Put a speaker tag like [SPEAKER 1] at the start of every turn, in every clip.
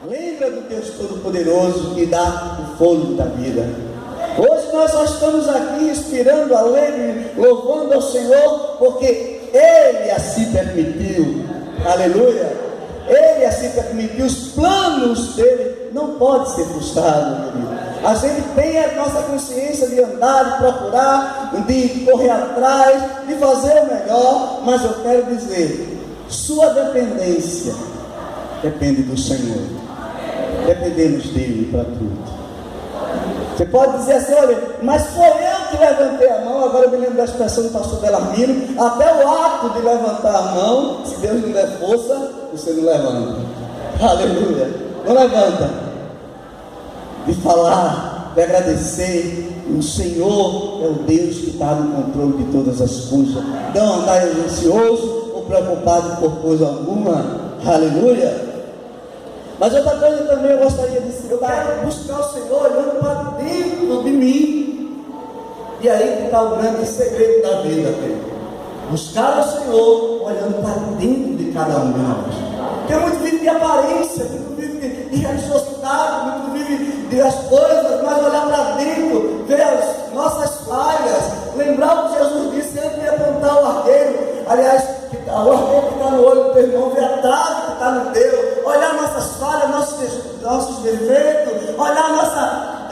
[SPEAKER 1] Lembra do Deus Todo-Poderoso que dá o fôlego da vida. Hoje nós só estamos aqui inspirando, alegre, louvando ao Senhor, porque Ele assim permitiu. Aleluia! Ele assim permitiu. Os planos dele não podem ser frustrados, meu amigo. A gente tem a nossa consciência de andar, de procurar, de correr atrás, de fazer o melhor, mas eu quero dizer, sua dependência depende do Senhor. Dependemos dele para tudo. Você pode dizer assim, olha, mas foi eu que levantei a mão. Agora eu me lembro da expressão do pastor Belarmino, até o ato de levantar a mão, se Deus não der força, você não levanta. Aleluia, não levanta. De falar, de agradecer, o Senhor é o Deus que está no controle de todas as coisas. Não andar ansioso ou preocupado por coisa alguma. Aleluia. Mas outra coisa também eu gostaria de dizer, eu quero buscar o Senhor olhando para dentro de mim. E aí que está o grande segredo da vida, Pedro. Buscar o Senhor olhando para dentro de cada um de nós. Porque muito vive de aparência, muito vive de religiosidade, muito vive das coisas, mas olhar para dentro, ver as nossas falhas, lembrar o que Jesus disse antes de apontar o arqueiro. Aliás, o arqueiro que está no olho do teu irmão, ver a trave que está no teu, olhar nossas falhas, nossos defeitos, olhar nossa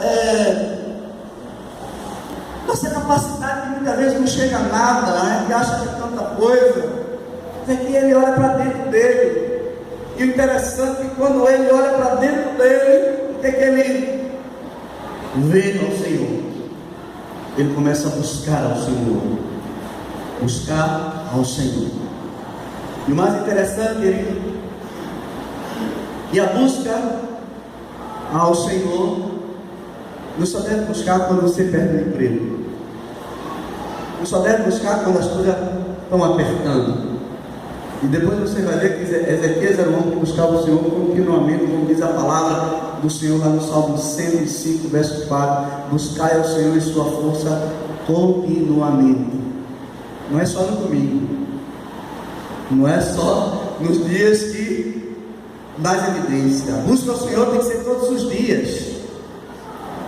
[SPEAKER 1] capacidade que muitas vezes não chega a nada, a gente acha que é tanta coisa, é que ele olha para dentro dele. E o interessante é que quando ele olha para dentro dele, o que é que ele vê ao Senhor? Ele começa a buscar ao Senhor. Buscar ao Senhor. E o mais interessante, querido, e a busca ao Senhor não só deve buscar quando você perde o emprego, não só deve buscar quando as coisas estão apertando. E depois você vai ver que Ezequias era um homem que buscava o Senhor continuamente, como diz a palavra do Senhor lá no Salmo 105, verso 4: buscai ao Senhor e sua força continuamente. Não é só no domingo, não é só nos dias que mais evidência. A busca ao Senhor tem que ser todos os dias.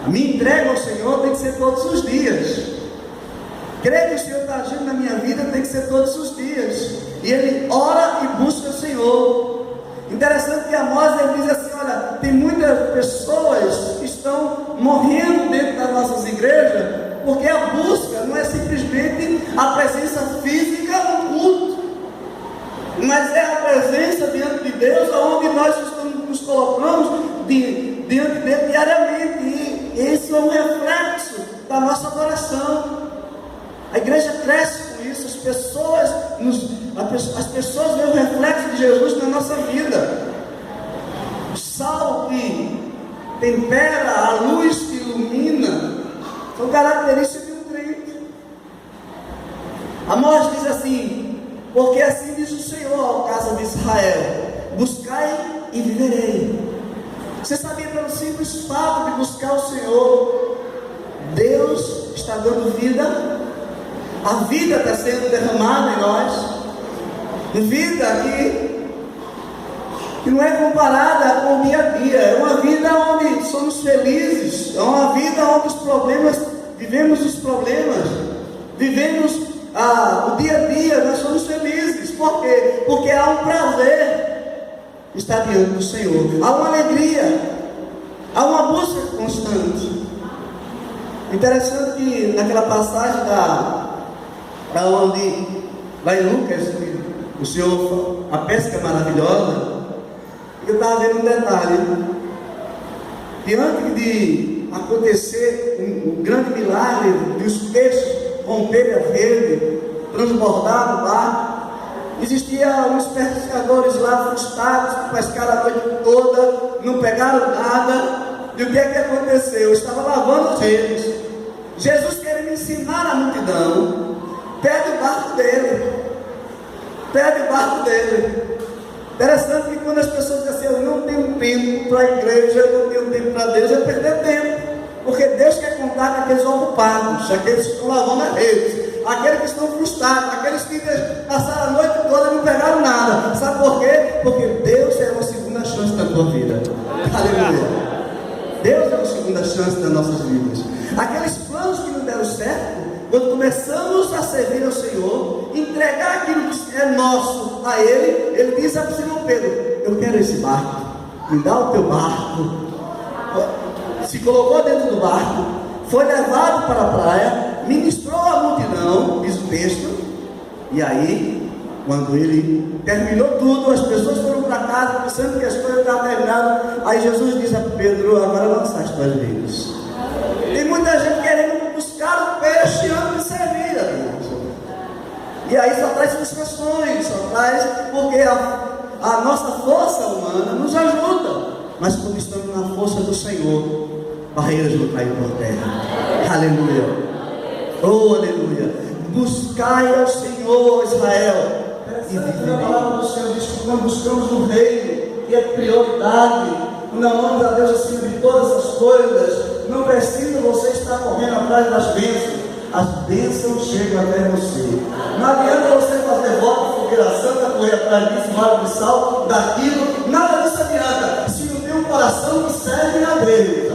[SPEAKER 1] A minha entrega ao Senhor tem que ser todos os dias. Crer que o Senhor está agindo na minha vida tem que ser todos os dias. E ele ora e busca o Senhor. Interessante que Amós ele diz assim: olha, tem muitas pessoas que estão morrendo dentro das nossas igrejas, porque a busca não é simplesmente a presença física no culto, mas é a presença diante de Deus, aonde nós nos colocamos diante dele diariamente. E esse é um reflexo da nossa adoração. A igreja cresce com isso, as pessoas veem o reflexo de Jesus na nossa vida. O sal que tempera, a luz que ilumina, são características de um crente. Amós diz assim: porque assim diz o Senhor à casa de Israel: buscai e viverei. Você sabia, pelo simples fato de buscar o Senhor, Deus está dando vida. A vida está sendo derramada em nós. Vida que não é comparada com o dia a dia. É uma vida onde somos felizes. É uma vida onde vivemos os problemas, vivemos o dia a dia. Nós somos felizes. Por quê? Porque há um prazer estar diante do Senhor. Há uma alegria. Há uma busca constante. Interessante que naquela passagem onde lá em Lucas o Senhor, a pesca maravilhosa, eu estava vendo um detalhe, que antes de acontecer um grande milagre de os peixes romperem a rede, transbordar no mar, existiam uns pescadores lá frustrados, que pescaram a noite toda, não pegaram nada. E o que é que aconteceu? Eu estava lavando as redes. Jesus querendo ensinar a multidão, pede o barco dele. Interessante que quando as pessoas dizem assim: eu não tenho tempo para a igreja, eu não tenho tempo para Deus, é perder tempo. Porque Deus quer contar com aqueles ocupados, aqueles que estão lavando as redes, aqueles que estão frustrados, aqueles que passaram a noite toda e não pegaram nada. Sabe por quê? Porque Deus é uma segunda chance na tua vida. Aleluia. Deus é uma segunda chance nas nossas vidas. Aqueles planos que não deram certo, quando começamos a servir ao Senhor, entregar aquilo que é nosso a Ele, Ele diz a Simão Pedro: eu quero esse barco, me dá o teu barco. Se colocou dentro do barco, foi levado para a praia, ministrou a multidão, diz o texto, e aí, quando ele terminou tudo, as pessoas foram para casa, pensando que as coisas estavam terminadas. Aí Jesus diz a Pedro: agora lança as tuas redes. Tem muita gente querendo buscar o peixe antes de servir a Deus. E aí só traz frustrações, só traz, porque a nossa força humana nos ajuda, mas quando estamos na força do Senhor, barreiras não caem por terra. Aleluia. Oh, aleluia. Buscai ao Senhor, Israel. E a palavra do Senhor diz que nós buscamos o reino, que é prioridade, quando amamos a Deus acima de todas as coisas, não precisa você estar correndo atrás das bênçãos. As bênçãos chegam até você. Não adianta você fazer voto, fogueira santa, correr atrás disso, vale de sal, daquilo, nada disso adianta, se não tem um coração que serve a Deus.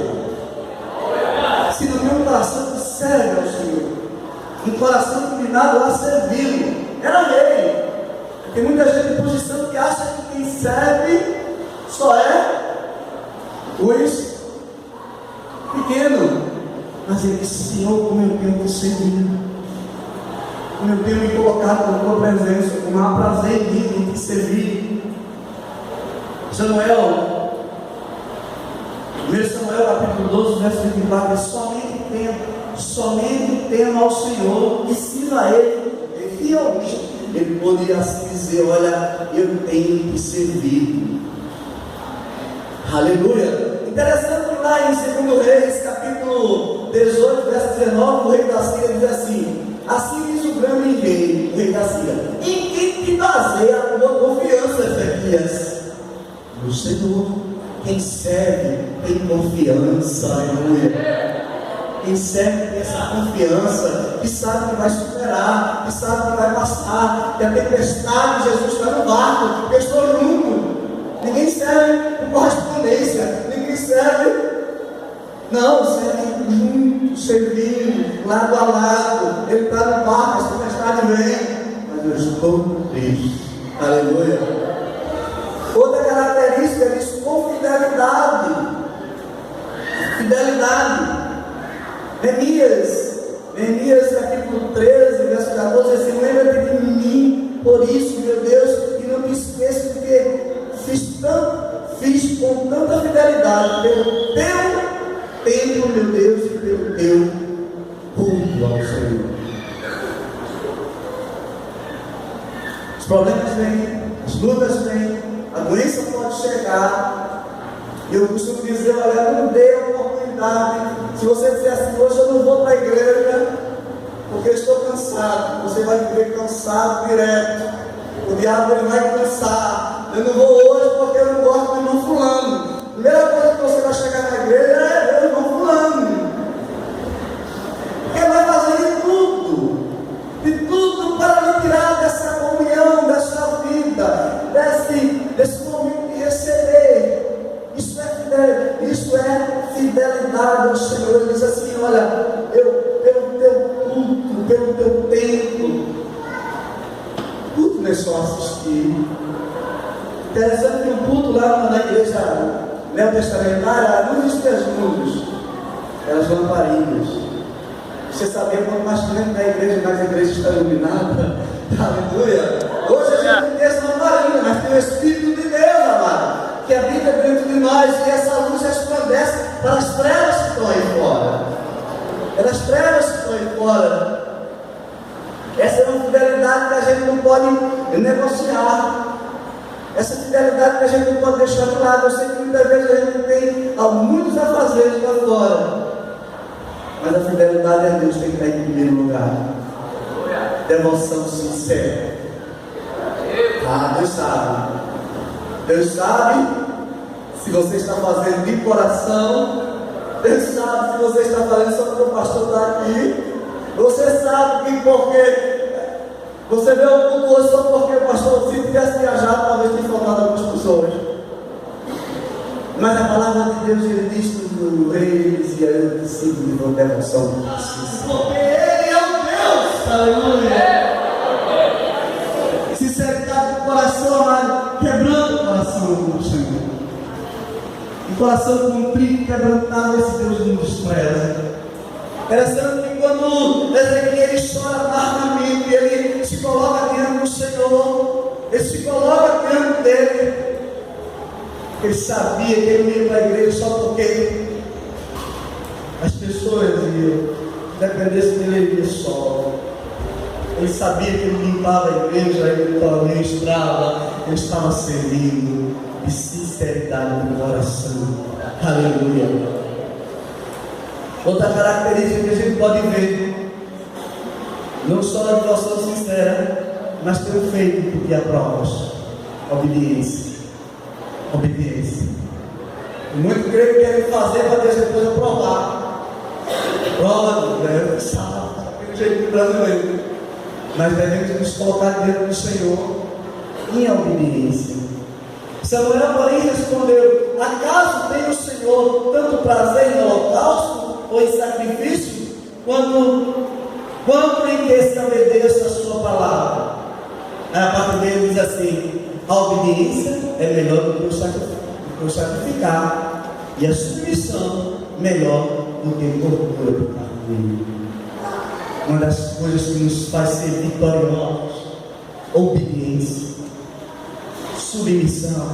[SPEAKER 1] Se não tem um coração que serve ao Senhor, um coração inclinado a servi-lo. Era rei. Tem muita gente em posição que acha que quem serve só é os pequenos. Mas ele disse: Senhor, como eu tenho que servir, como eu tenho me colocado na tua presença, como há prazer em mim em te servir. Samuel, 1 Samuel capítulo 12, verso 24: somente tema ao Senhor e sirva a Ele fielmente. Ele poderia assim dizer: olha, eu tenho que servir. Aleluia. Interessante que lá em 2 Reis, capítulo 18, verso 19, o rei da Síria diz assim: assim diz o grande rei, o rei da Síria: em quem te baseia a tua confiança, Ezequias? No Senhor. Quem serve tem confiança. Aleluia. Quem serve tem essa confiança, que sabe que vai superar, que sabe que vai passar, que a tempestade, Jesus está no barco, eu estou junto. Ninguém serve por correspondência, ninguém serve, não, serve junto, servindo, lado a lado. Ele está no barco, a tempestade vem, mas eu estou triste. Aleluia. Outra característica diz com fidelidade. Fidelidade. Neemias capítulo 13, verso 14, assim: lembra-te de mim, por isso, meu Deus, e não me esqueço, porque fiz com tanta fidelidade pelo teu templo, meu Deus, e pelo teu culto ao Senhor. Os problemas vêm, as lutas vêm, a doença pode chegar. Eu costumo dizer: olha, não dê a oportunidade. Se você disser assim: hoje eu não vou para a igreja porque eu estou cansado, você vai viver cansado direto. O diabo ele vai cansar. Eu não vou hoje porque eu não gosto do irmão fulano. A primeira coisa que você vai chegar na igreja é ver o irmão fulano, porque vai fazer de tudo para lhe tirar dessa comunhão, dessa vida, desse momento de receber. Isso é fidelidade ao Senhor. Ele diz assim: olha, eu pelo teu culto, pelo teu templo, culto não é só assistir. Interessante que o culto lá na igreja neotestamentária, a luz das luzes, elas lamparinas. Você sabia quanto mais dentro da igreja, mais a igreja está iluminada? Aleluia! Hoje a gente não tem essa lamparina, mas tem o Espírito de Deus, amado, que habita dentro de nós, e essa luz resplandece para as trevas que estão aí fora. Pelas trevas que estão aí fora. Essa é uma fidelidade que a gente não pode negociar. Essa fidelidade que a gente não pode deixar de lado. Eu sei que muitas vezes a gente tem muitos afazeres lá fora, mas a fidelidade a Deus tem que estar em primeiro lugar. Devoção sincera. Deus sabe. Deus sabe se você está fazendo de coração. Deus sabe se você está fazendo só porque o pastor está aqui. Você sabe que porque você vê o culto hoje só porque o pastor, se tivesse viajado, talvez tenha faltado algumas pessoas. Mas a palavra Deus, ele diz no Reis, e aí eu decido de uma devoção. Porque Ele é o Deus, aleluia. Sinceridade do coração, amado, quebrando o coração do Senhor. O coração contrito, quebrantado, esse Deus não despreza. Interessante que quando Ezequiel ele chora amargamente, ele se coloca diante do Senhor, ele se coloca diante dele. Ele sabia que ele não ia para a igreja só porque as pessoas iam, dependesse dele, ele ia só. Ele sabia que ele limpava a igreja, ele ministrava, ele estava servindo de sinceridade do coração. Aleluia. Outra característica que a gente pode ver, não só a devoção sincera, mas tem o feito que aprovas. Obediência. Obediência. E muito creio que querem fazer para Deus depois aprovar. Prova, né? Sabe, aquele jeito brasileiro. Mas devemos nos colocar diante do Senhor em obediência. Samuel, porém, respondeu: acaso tem o Senhor tanto prazer em holocausto ou em sacrifício, quanto em que se obedeça a sua palavra? Aí a parte dele diz assim: a obediência é melhor do que o sacrificar, e a submissão melhor do que o orgulho. Uma das coisas que nos faz ser vitoriosos: obediência, submissão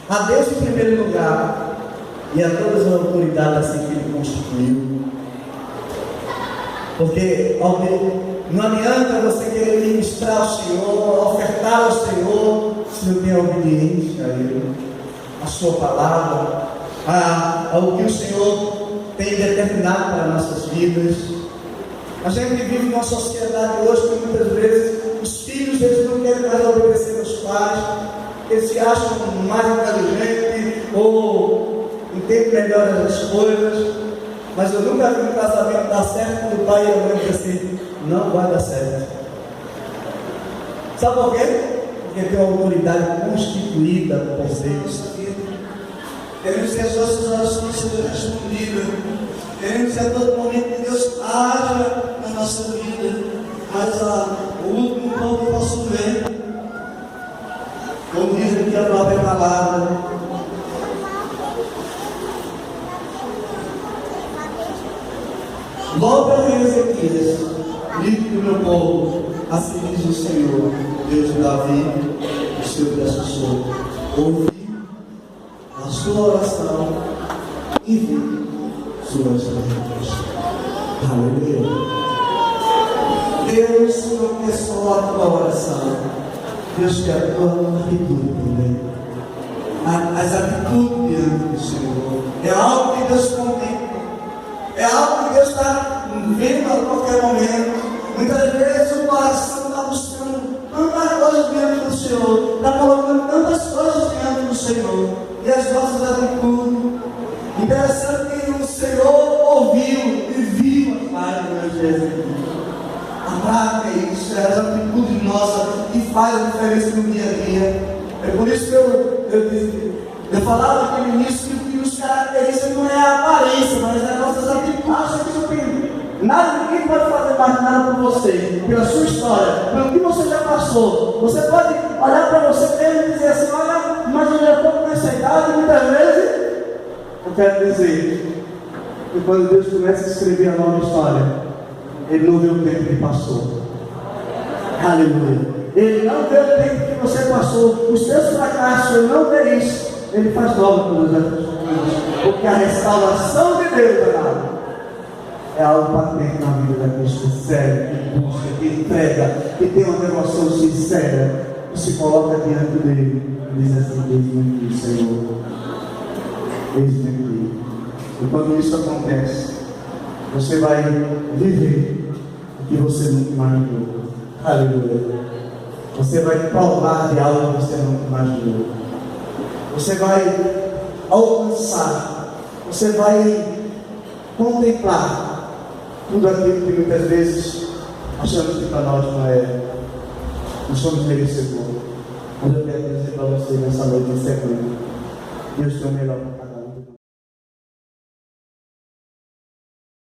[SPEAKER 1] a Deus em primeiro lugar e a todas as autoridades assim que Ele constituiu. Porque não adianta você querer ministrar ao Senhor, ofertar ao Senhor, se não tem obediência a Ele, a sua palavra, ao que o Senhor tem determinado para nossas vidas. A gente vive numa sociedade hoje que muitas vezes os filhos eles não querem mais obedecer aos pais, eles se acham mais inteligentes ou entendem melhor as coisas. Mas eu nunca vi um casamento dar certo quando o pai e a mãe dizem assim: não vai dar certo. Sabe por quê? Porque tem uma autoridade constituída por Deus. Queremos que as nossas orações sejam respondidas. Queremos que a todo momento que Deus haja na nossa vida. Mas o último ponto que posso ver, como diz aqui a própria palavra, logo ao rei Ezequias, livre do meu povo, assim diz o Senhor, Deus de Davi, o seu predecessor: ouvi a sua oração e vi suas lágrimas. Aleluia. Deus não quer só a tua oração, Deus quer a tua atitude também. As atitudes diante do Senhor é algo que Deus contempla. É algo que Deus está vendo a qualquer momento. Muitas vezes o coração está buscando tantas coisas diante do Senhor, está colocando tantas coisas diante do Senhor, e as nossas atitudes. Interessante que o Senhor ouviu e viu as lágrimas de Ezequiel. A prática é isso, é as atitudes nossas que fazem a diferença no dia a dia. É por isso que eu falava aqui no início que os características não é a aparência, mas é as nossas atitudes. Acha que não tem nada, ninguém pode fazer mais nada por você, pela sua história, pelo que você já passou. Você pode olhar para você mesmo e dizer assim: olha, mas eu já estou com essa idade, muitas vezes. Eu quero dizer que quando Deus começa a escrever a nova história, Ele não vê o tempo que passou. Aleluia. Ele não vê o tempo que você passou. Os seus fracassos, Ele não vê isso. Ele faz nova todas as coisas. Porque a restauração de Deus, amado, é algo patente na vida daqueles que serve, que busca, que entrega, que tem uma devoção sincera, que se coloca diante dele e diz assim: eis-me aqui, Senhor. Eis-me aqui. E quando isso acontece, você vai viver o que você nunca imaginou. Aleluia. Você vai provar de algo que você nunca imaginou. Você vai alcançar. Você vai contemplar tudo aquilo que muitas vezes achamos que para nós não é. Nós somos merecedores. Mas eu quero dizer para você nessa noite em sequência: Deus tem o melhor para